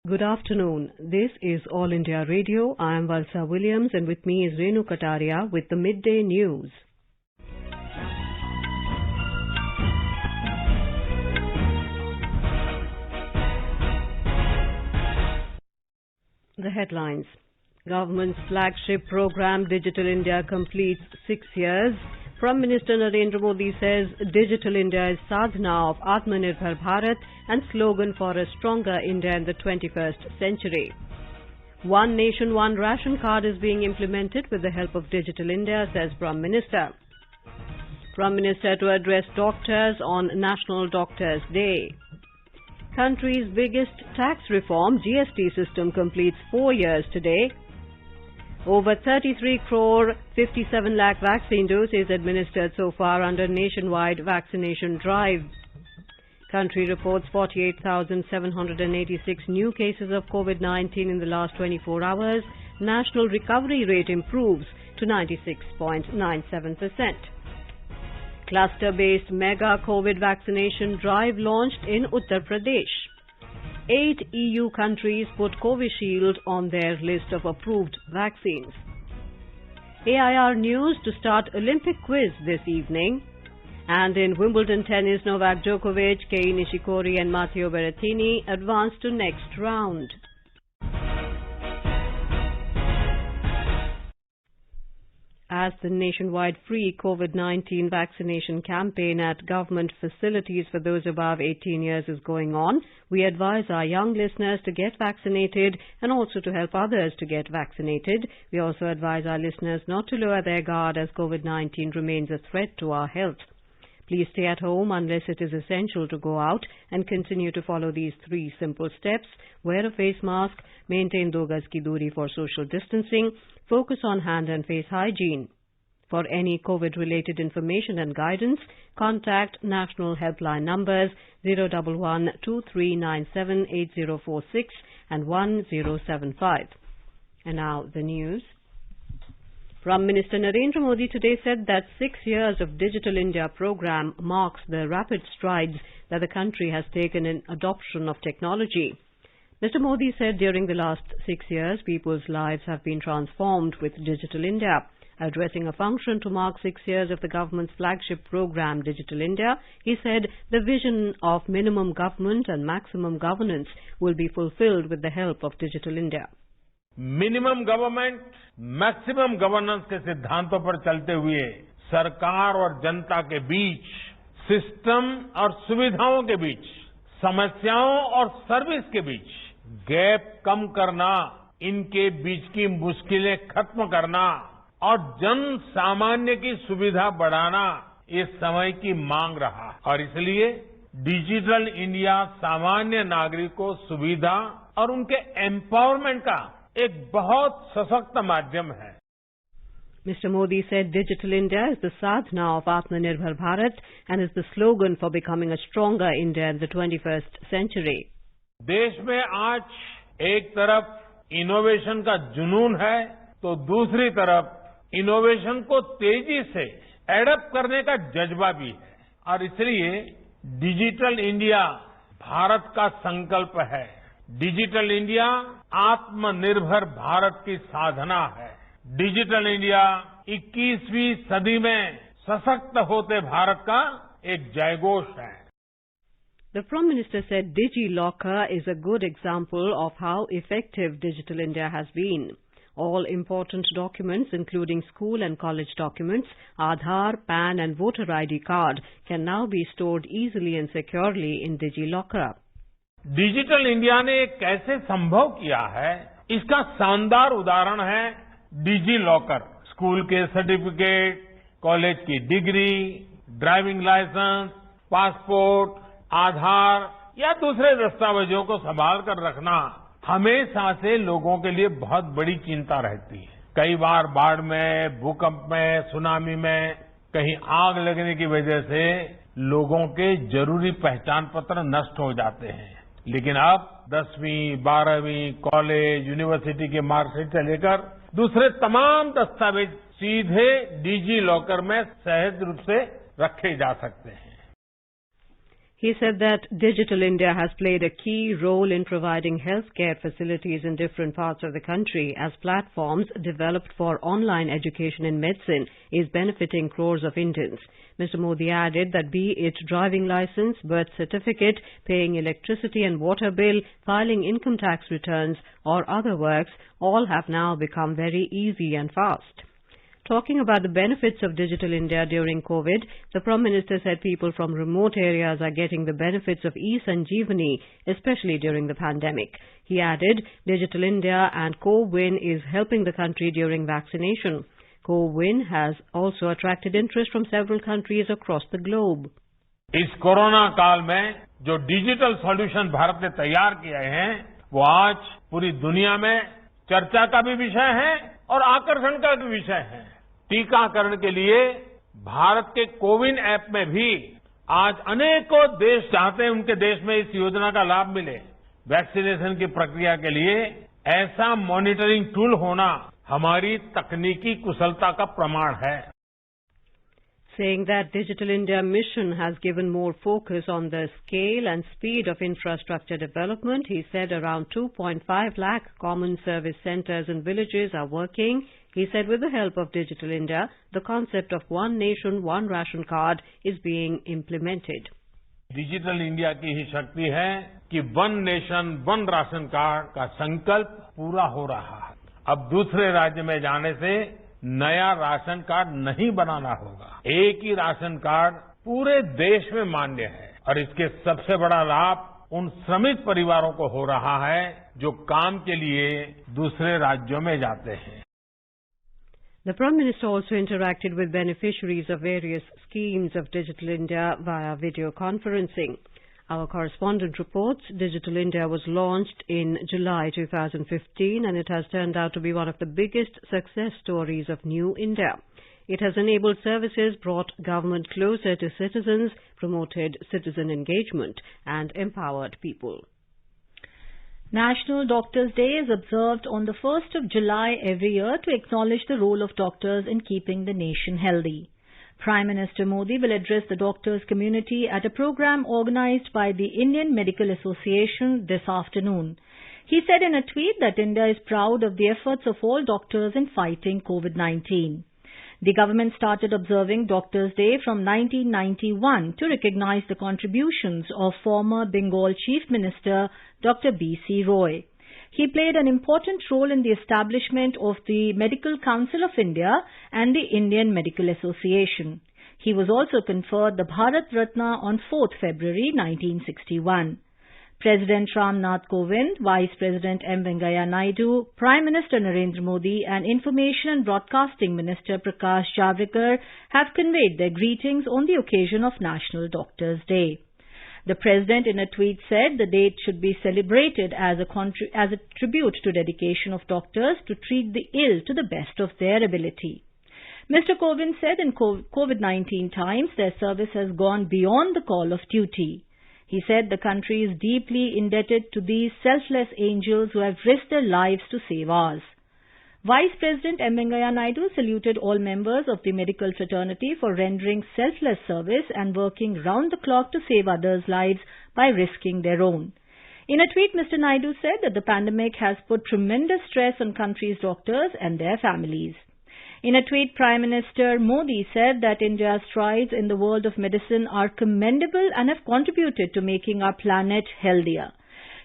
Good afternoon. This is All India Radio. I am Valsa Williams and with me is Renu Kataria with the Midday News. The headlines. Government's flagship program Digital India completes 6 years. Prime Minister Narendra Modi says Digital India is sadhana of Atmanirbhar Bharat and slogan for a stronger India in the 21st century. One nation, one ration card is being implemented with the help of Digital India, says Prime Minister. Prime Minister to address doctors on National Doctors' Day. Country's biggest tax reform, GST system, completes 4 years today. Over 33 crore 57 lakh vaccine doses administered so far under nationwide vaccination drive. Country reports 48,786 new cases of COVID-19 in the last 24 hours. National recovery rate improves to 96.97%. Cluster-based mega COVID vaccination drive launched in Uttar Pradesh. 8 EU countries put Covishield on their list of approved vaccines. AIR News to start Olympic quiz this evening. And in Wimbledon tennis, Novak Djokovic, Kei Nishikori and Matteo Berrettini advance to next round. As the nationwide free COVID-19 vaccination campaign at government facilities for those above 18 years is going on, we advise our young listeners to get vaccinated and also to help others to get vaccinated. We also advise our listeners not to lower their guard as COVID-19 remains a threat to our health. Please stay at home unless it is essential to go out and continue to follow these 3 simple steps. Wear a face mask, maintain 2 gaz ki duri for social distancing, focus on hand and face hygiene. For any COVID-related information and guidance, contact national helpline numbers 011 2397 8046 and 1075. And now the news. Prime Minister Narendra Modi today said that 6 years of Digital India program marks the rapid strides that the country has taken in adoption of technology. Mr. Modi said during the last 6 years, people's lives have been transformed with Digital India. Addressing a function to mark 6 years of the government's flagship program Digital India, he said the vision of minimum government and maximum governance will be fulfilled with the help of Digital India. Minimum government maximum governance के सिद्धांतों पर चलते हुए सरकार और जनता के बीच, system और सुविधाओं के बीच, समस्याओं और सर्विस के बीच गैप कम करना, इनके बीच की मुश्किलें खत्म करना और जन सामान्य की सुविधा बढ़ाना ये समय की मांग रहा है और इसलिए डिजिटल इंडिया सामान्य नागरिक को सुविधा और उनके एम्पावरमेंट का एक बहुत सशक्त माध्यम है. Mr. Modi said Digital India is the sadhana of Atmanirbhar Bharat and is the slogan for becoming a stronger India in the 21st century. देश में आज एक तरफ इनोवेशन का जुनून है तो दूसरी तरफ इनोवेशन को तेजी से एडप्ट करने का जज्बा भी है और इसलिए डिजिटल इंडिया भारत का संकल्प है. डिजिटल इंडिया आत्मनिर्भर भारत की साधना है. डिजिटल इंडिया 21वीं सदी में सशक्त होते भारत का एक जयघोष है. The Prime Minister said DigiLocker is a good example of how effective Digital India has been. All important documents, including school and college documents, Aadhaar, PAN and voter ID card, can now be stored easily and securely in DigiLocker. Digital India ने कैसे संभव किया है, इसका शानदार उदाहरण है digi locker. School के सर्टिफिकेट, कॉलेज की डिग्री, ड्राइविंग लाइसेंस, पासपोर्ट, आधार या दूसरे दस्तावेजों को संभाल कर रखना हमेशा से लोगों के लिए बहुत बड़ी चिंता रहती है. कई बार बाढ़ में, भूकंप में, सुनामी में, कहीं आग लगने की वजह से लोगों के जरूरी पहचान पत्र नष्ट हो जाते हैं. लेकिन अब 10वीं, 12वीं, कॉलेज, यूनिवर्सिटी के मार्कशीट से लेकर दूसरे तमाम दस्तावेज सीधे डिजी लॉकर में सहज रूप से रखे जा सकते हैं. He said that Digital India has played a key role in providing healthcare facilities in different parts of the country as platforms developed for online education in medicine is benefiting crores of Indians. Mr. Modi added that be it driving license, birth certificate, paying electricity and water bill, filing income tax returns or other works, all have now become very easy and fast. Talking about the benefits of Digital India during COVID, the Prime Minister said people from remote areas are getting the benefits of e-Sanjeevani, especially during the pandemic. He added, Digital India and Co-Win is helping the country during vaccination. Co-Win has also attracted interest from several countries across the globe. इस corona काल में जो digital solution Bharat ने तैयार किए हैं, वो आज पूरी दुनिया में चर्चा का भी विषय है और आकर्षण का भी विषय है। टीकाकरण के लिए भारत के कोविन ऐप में भी आज अनेकों देश चाहते हैं उनके देश में इस योजना का लाभ मिले। वैक्सीनेशन की प्रक्रिया के लिए ऐसा मॉनिटरिंग टूल होना हमारी तकनीकी कुशलता का प्रमाण है। Saying that Digital India mission has given more focus on the scale and speed of infrastructure development, he said around 2.5 lakh common service centers in villages are working. He said with the help of Digital India, the concept of one nation, one ration card is being implemented. Digital India की ही शक्ति है कि one nation one ration card का संकल्प पूरा हो रहा है। अब दूसरे राज्य में जाने से नया राशन कार्ड नहीं बनाना होगा। एक ही राशन कार्ड पूरे देश में मान्य है और इसके सबसे बड़ा लाभ उन श्रमिक परिवारों को हो रहा है जो काम के लिए दूसरे राज्यों में जाते हैं। The Prime Minister also interacted with beneficiaries of various schemes of Digital India via video conferencing. Our correspondent reports Digital India was launched in July 2015 and it has turned out to be one of the biggest success stories of New India. It has enabled services, brought government closer to citizens, promoted citizen engagement and empowered people. National Doctors' Day is observed on the 1st of July every year to acknowledge the role of doctors in keeping the nation healthy. Prime Minister Modi will address the doctors' community at a program organized by the Indian Medical Association this afternoon. He said in a tweet that India is proud of the efforts of all doctors in fighting COVID-19. The government started observing Doctors' Day from 1991 to recognize the contributions of former Bengal Chief Minister Dr. B.C. Roy. He played an important role in the establishment of the Medical Council of India and the Indian Medical Association. He was also conferred the Bharat Ratna on 4th February 1961. President Ram Nath Kovind, Vice President M. Venkaiah Naidu, Prime Minister Narendra Modi and Information and Broadcasting Minister Prakash Javadekar have conveyed their greetings on the occasion of National Doctors' Day. The President in a tweet said the date should be celebrated as a tribute to dedication of doctors to treat the ill to the best of their ability. Mr. Kovind said in COVID-19 times their service has gone beyond the call of duty. He said the country is deeply indebted to these selfless angels who have risked their lives to save ours. Vice President M. Venkaiah Naidu saluted all members of the medical fraternity for rendering selfless service and working round the clock to save others' lives by risking their own. In a tweet, Mr. Naidu said that the pandemic has put tremendous stress on country's doctors and their families. In a tweet, Prime Minister Modi said that India's strides in the world of medicine are commendable and have contributed to making our planet healthier.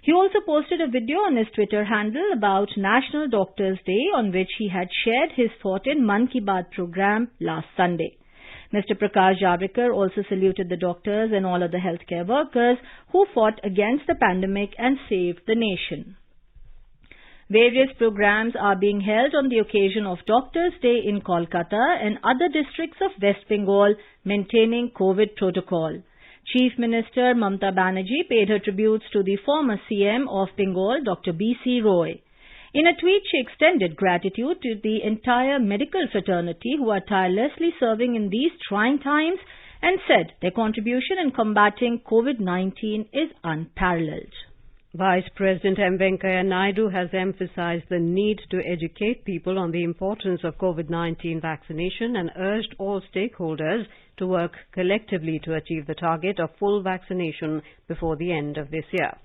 He also posted a video on his Twitter handle about National Doctors' Day on which he had shared his thought in Mann Ki Baat program last Sunday. Mr. Prakash Javadekar also saluted the doctors and all other healthcare workers who fought against the pandemic and saved the nation. Various programs are being held on the occasion of Doctors' Day in Kolkata and other districts of West Bengal, maintaining COVID protocol. Chief Minister Mamata Banerjee paid her tributes to the former CM of Bengal, Dr. B.C. Roy. In a tweet, she extended gratitude to the entire medical fraternity who are tirelessly serving in these trying times and said their contribution in combating COVID-19 is unparalleled. Vice President M. Venkaiah Naidu has emphasized the need to educate people on the importance of COVID-19 vaccination and urged all stakeholders to work collectively to achieve the target of full vaccination before the end of this year.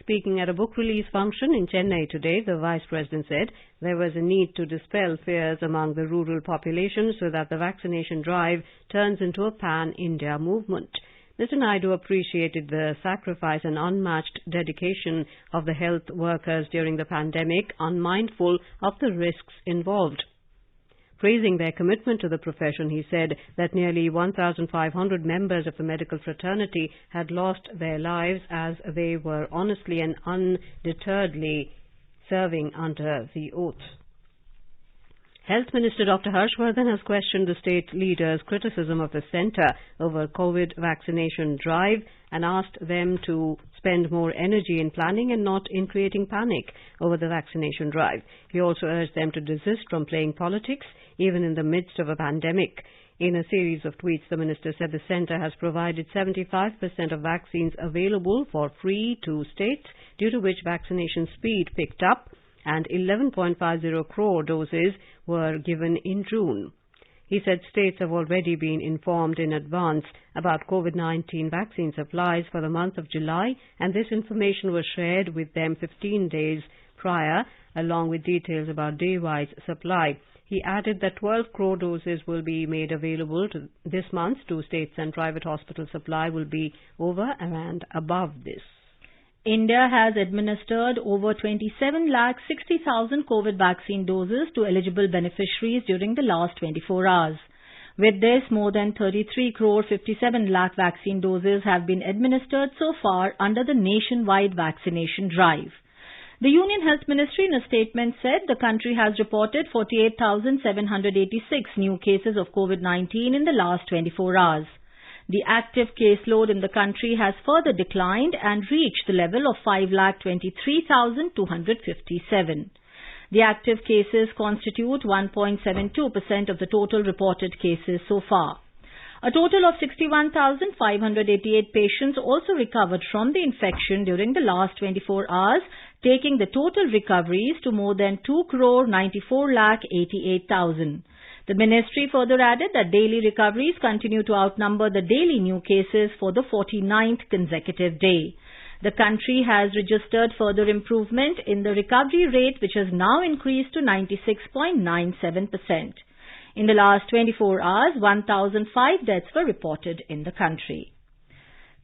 Speaking at a book release function in Chennai today, the Vice President said there was a need to dispel fears among the rural population so that the vaccination drive turns into a pan-India movement. Mr. Naidu appreciated the sacrifice and unmatched dedication of the health workers during the pandemic, unmindful of the risks involved. Praising their commitment to the profession, he said that nearly 1,500 members of the medical fraternity had lost their lives as they were honestly and undeterredly serving under the oath. Health Minister Dr. Harshvardhan has questioned the state leaders' criticism of the centre over COVID vaccination drive and asked them to spend more energy in planning and not in creating panic over the vaccination drive. He also urged them to desist from playing politics, even in the midst of a pandemic. In a series of tweets, the minister said the centre has provided 75% of vaccines available for free to states, due to which vaccination speed picked up, and 11.50 crore doses were given in June. He said states have already been informed in advance about COVID-19 vaccine supplies for the month of July, and this information was shared with them 15 days prior, along with details about day-wise supply. He added that 12 crore doses will be made available this month to states, and private hospital supply will be over and above this. India has administered over 27,60,000 COVID vaccine doses to eligible beneficiaries during the last 24 hours. With this, more than 33 crore 57 lakh vaccine doses have been administered so far under the nationwide vaccination drive. The Union Health Ministry in a statement said the country has reported 48,786 new cases of COVID-19 in the last 24 hours. The active caseload in the country has further declined and reached the level of 5,23,257. The active cases constitute 1.72% of the total reported cases so far. A total of 61,588 patients also recovered from the infection during the last 24 hours, taking the total recoveries to more than 2,94,88,000. The ministry further added that daily recoveries continue to outnumber the daily new cases for the 49th consecutive day. The country has registered further improvement in the recovery rate, which has now increased to 96.97%. In the last 24 hours, 1,005 deaths were reported in the country.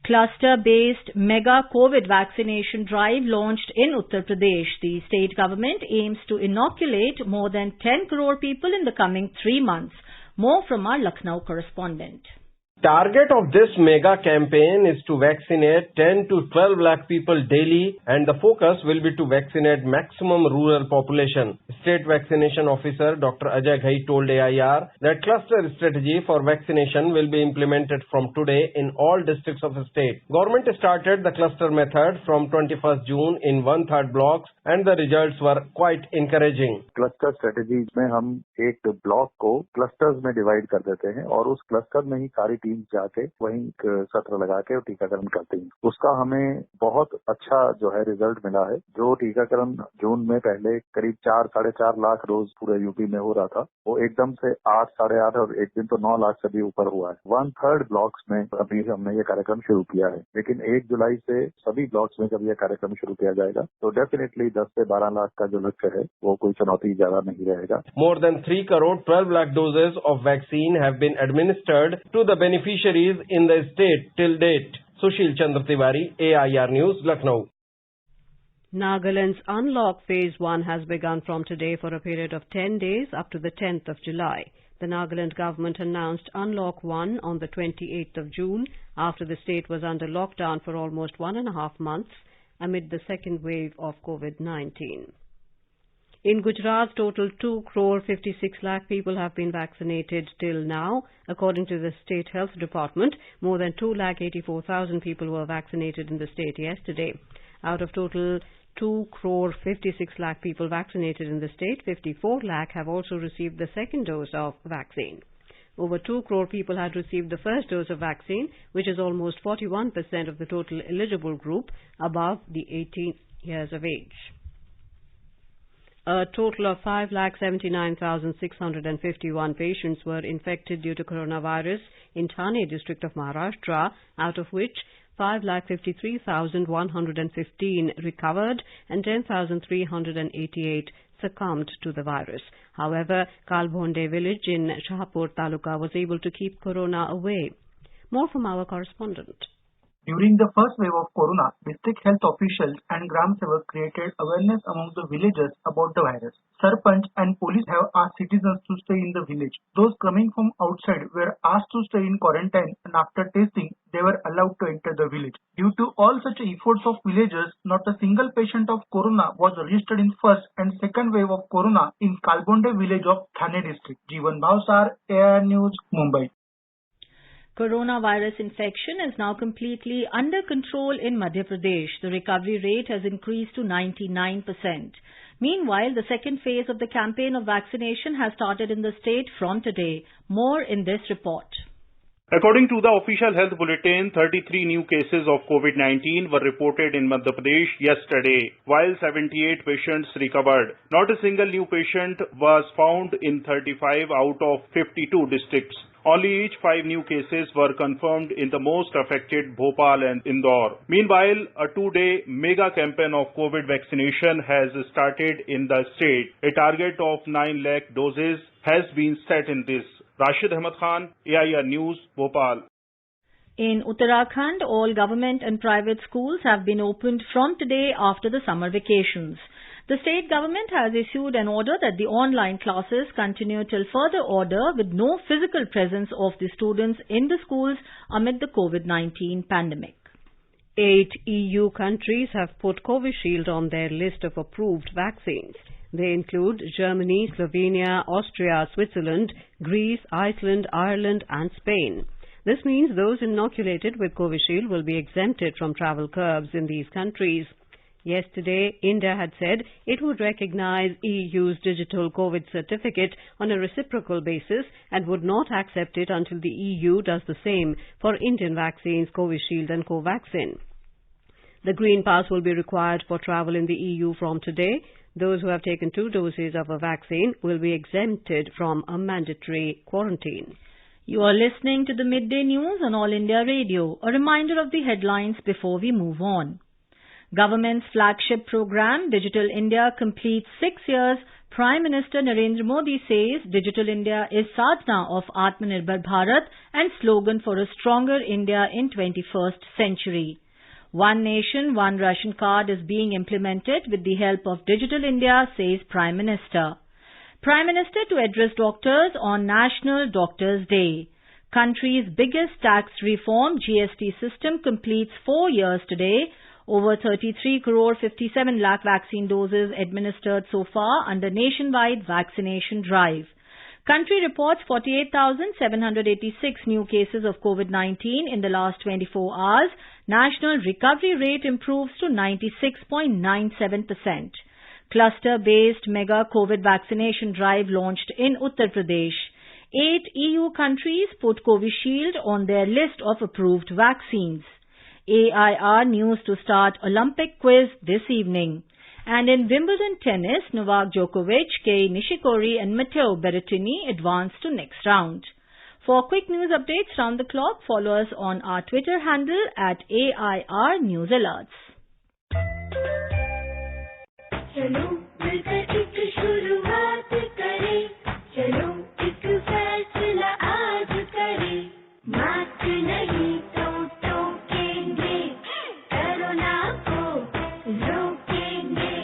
Cluster-based mega COVID vaccination drive launched in Uttar Pradesh. The state government aims to inoculate more than 10 crore people in the coming 3 months. More from our Lucknow correspondent. Target of this mega campaign is to vaccinate 10 to 12 lakh people daily, and the focus will be to vaccinate maximum rural population. State Vaccination Officer Dr. Ajay Ghai told AIR that cluster strategy for vaccination will be implemented from today in all districts of the state. Government started the cluster method from 21st June in 1/3 blocks, and the results were quite encouraging. Cluster strategy में हम एक block को clusters में divide कर देते हैं और उस क्लस्टर में ही सारी टीम जाके वहीं सत्र लगा के टीकाकरण करते हैं. उसका हमें बहुत अच्छा जो है रिजल्ट मिला है. जो टीकाकरण जून में पहले करीब 4-4.5 लाख रोज पूरे यूपी में हो रहा था, वो एकदम से 8-8.5 और एक दिन तो 9 लाख से भी ऊपर हुआ है. 1/3 ब्लॉक्स में अभी हमने ये कार्यक्रम शुरू किया है, लेकिन 1 जुलाई से सभी ब्लॉक्स में जब ये कार्यक्रम शुरू किया जाएगा तो डेफिनेटली 10 से 12 लाख का जो लक्ष्य है वो कोई चुनौती ज्यादा नहीं रहेगा. More than 3 crore 12 lakh doses of vaccine have been administered to the beneficiaries in the state till date. Sushil Chandra Tiwari, AIR News, Lucknow. Nagaland's Unlock Phase 1 has begun from today for a period of 10 days up to the 10th of July. The Nagaland government announced Unlock 1 on the 28th of June after the state was under lockdown for almost 1.5 months amid the second wave of COVID-19. In Gujarat, total 2 crore 56 lakh people have been vaccinated till now. According to the State Health Department, more than 2,84,000 people were vaccinated in the state yesterday. Out of total 2 crore 56 lakh people vaccinated in the state, 54 lakh have also received the second dose of vaccine. Over 2 crore people had received the first dose of vaccine, which is almost 41% of the total eligible group above the 18 years of age. A total of 5,79,651 patients were infected due to coronavirus in Thane district of Maharashtra, out of which 5,53,115 recovered and 10,388 succumbed to the virus. However, Kalbhonde village in Shahpur Taluka was able to keep corona away. More from our correspondent. During the first wave of corona, district health officials and Gram Sevak created awareness among the villagers about the virus. Sarpanch and police have asked citizens to stay in the village. Those coming from outside were asked to stay in quarantine, and after testing, they were allowed to enter the village. Due to all such efforts of villagers, not a single patient of corona was registered in first and second wave of corona in Kalbonde village of Thane district. Jeevan Bhavsar, AIR News, Mumbai. Coronavirus infection is now completely under control in Madhya Pradesh. The recovery rate has increased to 99%. Meanwhile, the second phase of the campaign of vaccination has started in the state from today. More in this report. According to the official health bulletin, 33 new cases of COVID-19 were reported in Madhya Pradesh yesterday, while 78 patients recovered. Not a single new patient was found in 35 out of 52 districts. Only each 5 new cases were confirmed in the most affected Bhopal and Indore. Meanwhile, a 2-day mega campaign of COVID vaccination has started in the state. A target of 9 lakh doses has been set in this. Rashid Ahmed Khan, AIR News, Bhopal. In Uttarakhand, all government and private schools have been opened from today after the summer vacations. The state government has issued an order that the online classes continue till further order with no physical presence of the students in the schools amid the COVID-19 pandemic. 8 EU countries have put Covishield on their list of approved vaccines. They include Germany, Slovenia, Austria, Switzerland, Greece, Iceland, Ireland and Spain. This means those inoculated with Covishield will be exempted from travel curbs in these countries. Yesterday, India had said it would recognize EU's digital COVID certificate on a reciprocal basis and would not accept it until the EU does the same for Indian vaccines Covishield and Covaxin. The green pass will be required for travel in the EU from today. Those who have taken 2 doses of a vaccine will be exempted from a mandatory quarantine. You are listening to the Midday News on All India Radio. A reminder of the headlines before we move on. Government's flagship program, Digital India, completes 6 years. Prime Minister Narendra Modi says Digital India is sadhana of Atmanirbhar Bharat and slogan for a stronger India in 21st century. One Nation, One Ration Card is being implemented with the help of Digital India, says Prime Minister. Prime Minister to address doctors on National Doctors' Day. Country's biggest tax reform, GST system, completes 4 years today. Over 33 crore 57 lakh vaccine doses administered so far under nationwide vaccination drive. Country reports 48,786 new cases of COVID-19 in the last 24 hours. National recovery rate improves to 96.97%. Cluster-based mega COVID vaccination drive launched in Uttar Pradesh. 8 EU countries put Covishield on their list of approved vaccines. AIR News to start Olympic quiz this evening. And in Wimbledon tennis, Novak Djokovic, Kei Nishikori and Matteo Berrettini advance to next round. For quick news updates round the clock, follow us on our Twitter handle at AIR News Alerts. चलो मिलकर एक शुरुआत करें, चलो एक फैसला आज करें, मास्क नहीं तो टोकेंगे, कोरोना को रोकेंगे,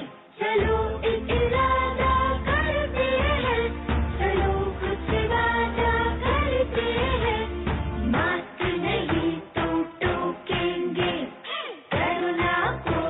चलो एक इरादा करते हैं, चलो कुछ वादा करते हैं, मास्क नहीं तो टोकेंगे, कोरोना को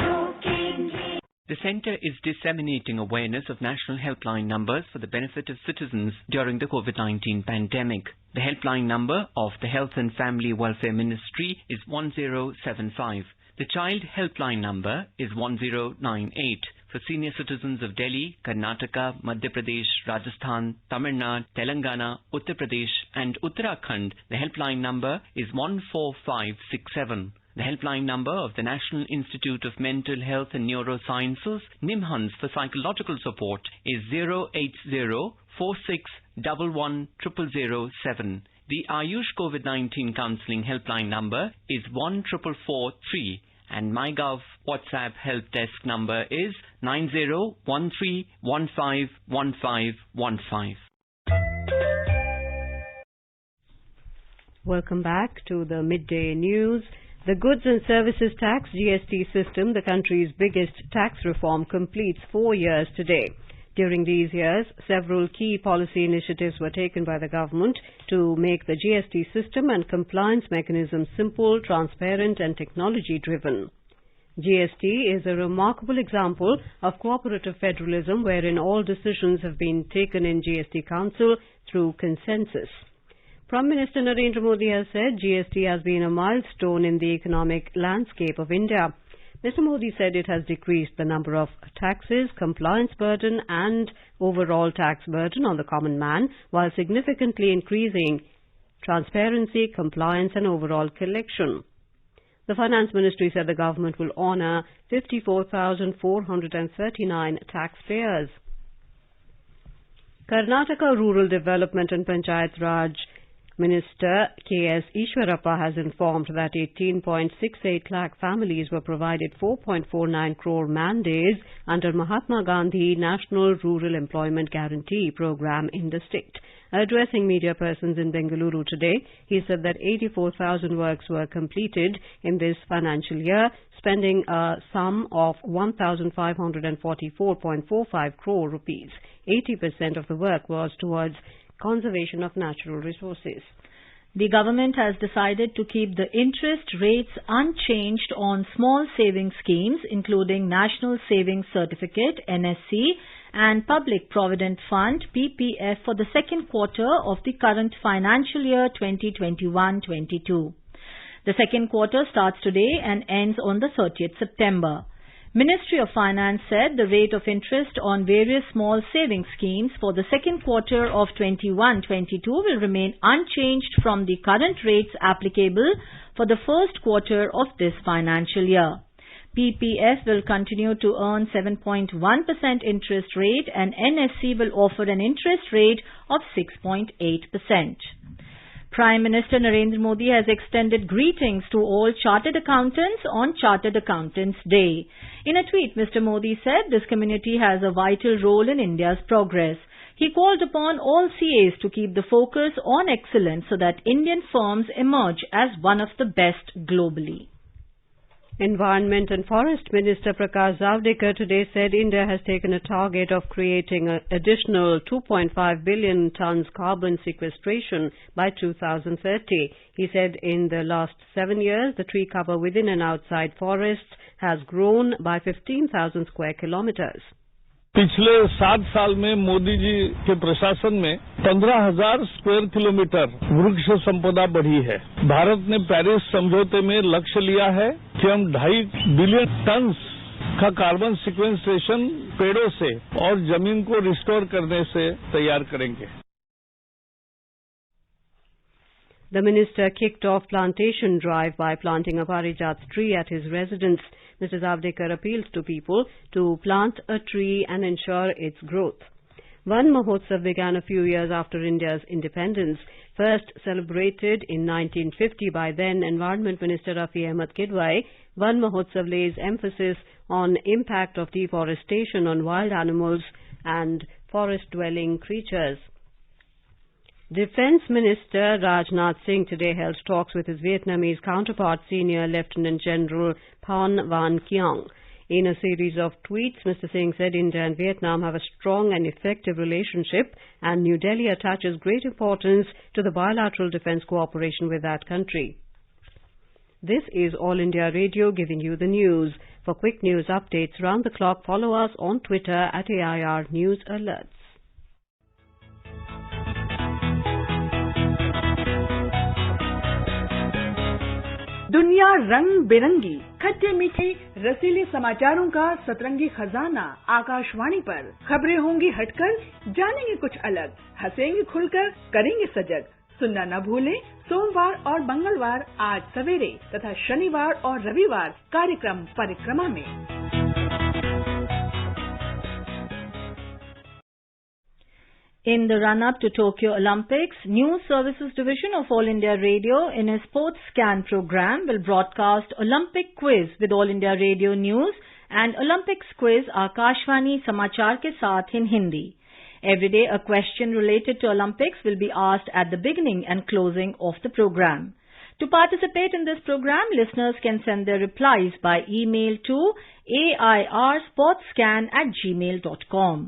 रोकेंगे. The Centre is disseminating awareness of national helpline numbers for the benefit of citizens during the COVID-19 pandemic. The helpline number of the Health and Family Welfare Ministry is 1075. The child helpline number is 1098. For senior citizens of Delhi, Karnataka, Madhya Pradesh, Rajasthan, Tamil Nadu, Telangana, Uttar Pradesh and Uttarakhand, the helpline number is 14567. The helpline number of the National Institute of Mental Health and Neurosciences, NIMHANS, for psychological support is 08046110007. The Ayush COVID-19 Counselling helpline number is 14443. And MyGov WhatsApp help desk number is 9013151515. Welcome back to the midday news. The Goods and Services Tax GST system, the country's biggest tax reform, completes 4 years today. During these years, several key policy initiatives were taken by the government to make the GST system and compliance mechanism simple, transparent and technology-driven. GST is a remarkable example of cooperative federalism wherein all decisions have been taken in GST Council through consensus. Prime Minister Narendra Modi has said GST has been a milestone in the economic landscape of India. Mr. Modi said it has decreased the number of taxes, compliance burden and overall tax burden on the common man, while significantly increasing transparency, compliance and overall collection. The Finance Ministry said the government will honour 54,439 taxpayers. Karnataka Rural Development and Panchayat Raj Minister K.S. Ishwarappa has informed that 18.68 lakh families were provided 4.49 crore man-days under Mahatma Gandhi National Rural Employment Guarantee Programme in the state. Addressing media persons in Bengaluru today, he said that 84,000 works were completed in this financial year, spending a sum of 1,544.45 crore rupees. 80% of the work was towards conservation of natural resources. The government has decided to keep the interest rates unchanged on small savings schemes, including National Savings Certificate, NSC, and Public Provident Fund, PPF, for the second quarter of the current financial year 2021-22. The second quarter starts today and ends on the 30th September. Ministry of Finance said the rate of interest on various small savings schemes for the second quarter of 21-22 will remain unchanged from the current rates applicable for the first quarter of this financial year. PPF will continue to earn 7.1% interest rate and NSC will offer an interest rate of 6.8%. Prime Minister Narendra Modi has extended greetings to all Chartered Accountants on Chartered Accountants Day. In a tweet, Mr. Modi said this community has a vital role in India's progress. He called upon all CAs to keep the focus on excellence so that Indian firms emerge as one of the best globally. Environment and Forest Minister Prakash Zavadekar today said India has taken a target of creating an additional 2.5 billion tons carbon sequestration by 2030. He said in the last 7 years, the tree cover within and outside forests has grown by 15,000 square kilometers. पिछले 7 साल में मोदी जी के प्रशासन में 15,000 square kilometre वृक्ष संपदा बढ़ी है। भारत ने पेरिस समझौते में लक्ष्य लिया है कि हम 2.5 बिलियन टन का कार्बन सिक्वेस्ट्रेशन पेड़ों से और जमीन को रिस्टोर करने से तैयार करेंगे। The minister kicked off plantation drive by planting a Parijat tree at his residence. Mr. Zavadekar appealed to people to plant a tree and ensure its growth. Van Mahotsav began a few years after India's independence. First celebrated in 1950 by then Environment Minister Rafi Ahmed Kidwai, Van Mahotsav lays emphasis on impact of deforestation on wild animals and forest-dwelling creatures. Defence Minister Rajnath Singh today held talks with his Vietnamese counterpart, Senior Lieutenant General Phan Van Kiang. In a series of tweets, Mr. Singh said India and Vietnam have a strong and effective relationship and New Delhi attaches great importance to the bilateral defence cooperation with that country. This is All India Radio giving you the news. For quick news updates round the clock, follow us on Twitter at AIR News Alerts. दुनिया रंग बिरंगी, खट्टे मीठे रसीले समाचारों का सतरंगी खजाना आकाशवाणी पर। खबरें होंगी हटकर, जानेंगे कुछ अलग, हंसेंगे खुलकर, करेंगे सजग। सुनना न भूलें सोमवार और मंगलवार 8 सवेरे तथा शनिवार और रविवार कार्यक्रम परिक्रमा में। In the run-up to Tokyo Olympics, News Services Division of All India Radio in a Sports Scan program will broadcast Olympic Quiz with All India Radio News and Olympics Quiz Akashvani Samachar ke saath in Hindi. Every day a question related to Olympics will be asked at the beginning and closing of the program. To participate in this program, listeners can send their replies by email to airsportscan@gmail.com.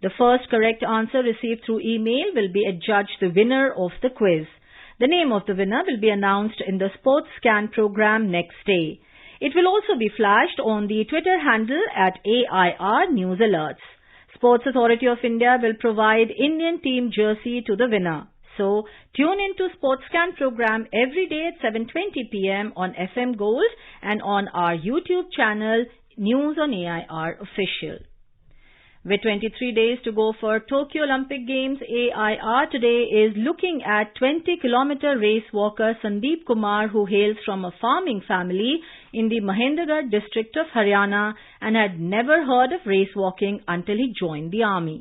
The first correct answer received through email will be adjudged the winner of the quiz. The name of the winner will be announced in the Sports Scan program next day. It will also be flashed on the Twitter handle at AIR News Alerts. Sports Authority of India will provide Indian team jersey to the winner. So, tune in to Sports Scan program every day at 7:20 p.m. on FM Gold and on our YouTube channel News on AIR Official. With 23 days to go for Tokyo Olympic Games, AIR today is looking at 20-kilometer race walker Sandeep Kumar, who hails from a farming family in the Mahendragarh district of Haryana and had never heard of race walking until he joined the army.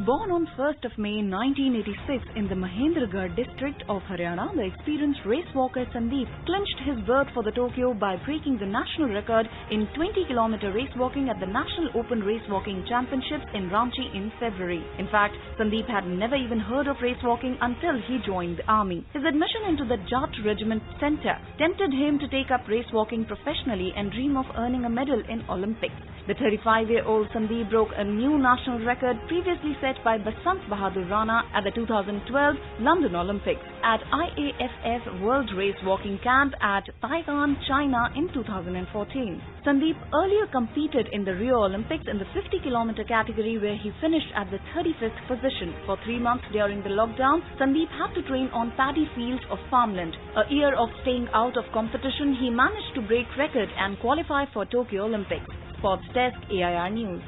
Born on 1st of May 1986 in the Mahendragarh district of Haryana, the experienced race walker Sandeep clinched his berth for the Tokyo by breaking the national record in 20-kilometer race walking at the National Open Race Walking Championships in Ranchi in February. In fact, Sandeep had never even heard of race walking until he joined the army. His admission into the Jat Regiment Center tempted him to take up race walking professionally and dream of earning a medal in Olympics. The 35-year-old Sandeep broke a new national record previously set by Basant Bahadur Rana at the 2012 London Olympics at IAFF World Race Walking Camp at Taiwan, China in 2014. Sandeep earlier competed in the Rio Olympics in the 50-kilometer category where he finished at the 35th position. For 3 months during the lockdown, Sandeep had to train on paddy fields of farmland. A year of staying out of competition, he managed to break record and qualify for Tokyo Olympics. Sports Desk, AIR News.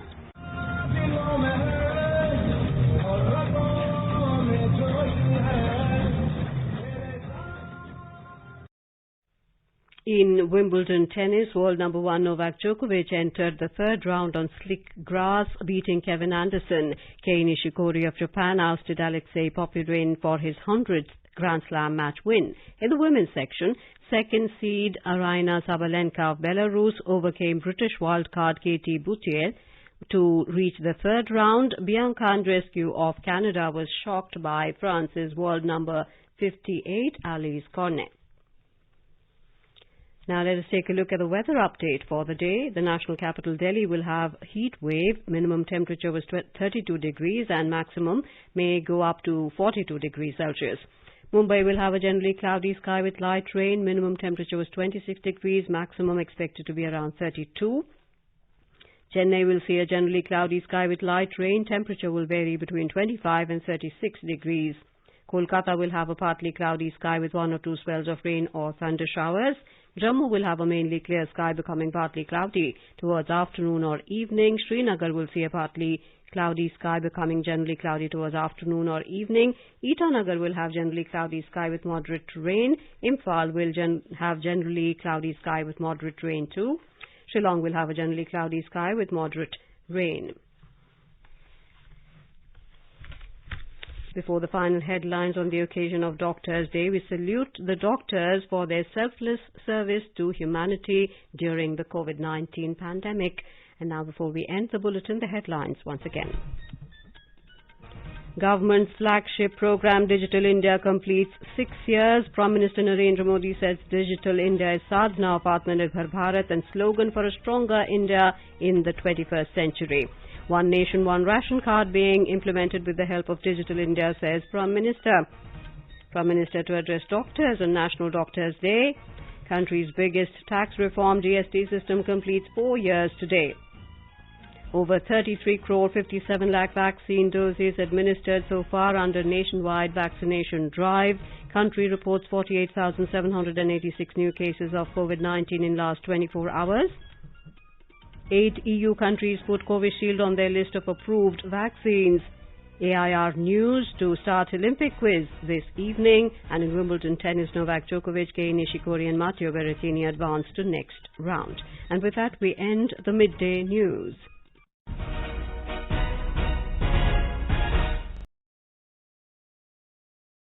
In Wimbledon tennis, world number 1 Novak Djokovic entered the third round on slick grass, beating Kevin Anderson. Kei Nishikori of Japan ousted Alexei Popyrin for his 100th Grand Slam match win. In the women's section, second seed Aryna Sabalenka of Belarus overcame British wildcard Katie Boutier to reach the third round. Bianca Andreescu of Canada was shocked by France's world number 58 Alice Cornet. Now let us take a look at the weather update for the day. The national capital Delhi will have heat wave. Minimum temperature was 32 degrees and maximum may go up to 42 degrees Celsius. Mumbai will have a generally cloudy sky with light rain. Minimum temperature was 26 degrees, maximum expected to be around 32. Chennai will see a generally cloudy sky with light rain. Temperature will vary between 25 and 36 degrees. Kolkata will have a partly cloudy sky with 1 or 2 spells of rain or thunder showers. Jammu will have a mainly clear sky becoming partly cloudy towards afternoon or evening. Srinagar will see a partly cloudy sky becoming generally cloudy towards afternoon or evening. Itanagar will have generally cloudy sky with moderate rain. Imphal will have generally cloudy sky with moderate rain too. Shillong will have a generally cloudy sky with moderate rain. Before the final headlines on the occasion of Doctors' Day, we salute the doctors for their selfless service to humanity during the COVID-19 pandemic. And now, before we end the bulletin, the headlines once again. Government's flagship program Digital India completes 6 years. Prime Minister Narendra Modi says Digital India is sadhana of Atmanirbhar Bharat and slogan for a stronger India in the 21st century. One nation, one ration card being implemented with the help of Digital India, says Prime Minister. Prime Minister to address doctors on National Doctors' Day. Country's biggest tax reform GST system completes 4 years today. Over 33 crore 57 lakh vaccine doses administered so far under nationwide vaccination drive. Country reports 48,786 new cases of COVID-19 in last 24 hours. 8 EU countries put Covishield on their list of approved vaccines. AIR News to start Olympic quiz this evening. And in Wimbledon tennis, Novak Djokovic, Kei Nishikori and Matteo Berrettini advanced to next round. And with that, we end the midday news.